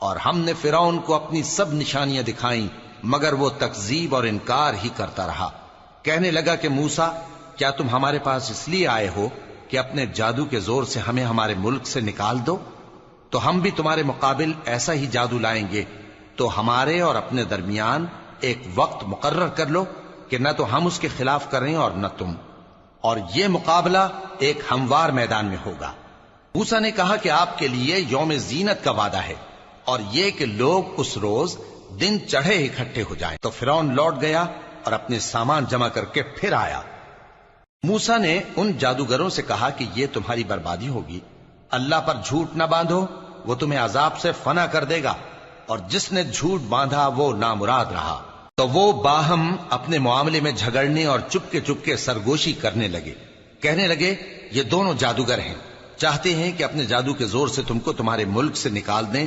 اور ہم نے فرعون کو اپنی سب نشانیاں دکھائیں مگر وہ تکذیب اور انکار ہی کرتا رہا۔ کہنے لگا کہ موسیٰ، کیا تم ہمارے پاس اس لیے آئے ہو کہ اپنے جادو کے زور سے ہمیں ہمارے ملک سے نکال دو؟ تو ہم بھی تمہارے مقابل ایسا ہی جادو لائیں گے، تو ہمارے اور اپنے درمیان ایک وقت مقرر کر لو کہ نہ تو ہم اس کے خلاف کریں اور نہ تم، اور یہ مقابلہ ایک ہموار میدان میں ہوگا۔ موسیٰ نے کہا کہ آپ کے لیے یوم زینت کا وعدہ ہے، اور یہ کہ لوگ اس روز دن چڑھے اکٹھے ہو جائیں۔ تو فرعون لوٹ گیا اور اپنے سامان جمع کر کے پھر آیا۔ موسیٰ نے ان جادوگروں سے کہا کہ یہ تمہاری بربادی ہوگی، اللہ پر جھوٹ نہ باندھو، وہ تمہیں عذاب سے فنا کر دے گا، اور جس نے جھوٹ باندھا وہ نامراد رہا۔ تو وہ باہم اپنے معاملے میں جھگڑنے اور چپکے سرگوشی کرنے لگے۔ کہنے لگے یہ دونوں جادوگر ہیں، چاہتے ہیں کہ اپنے جادو کے زور سے تم کو تمہارے ملک سے نکال دیں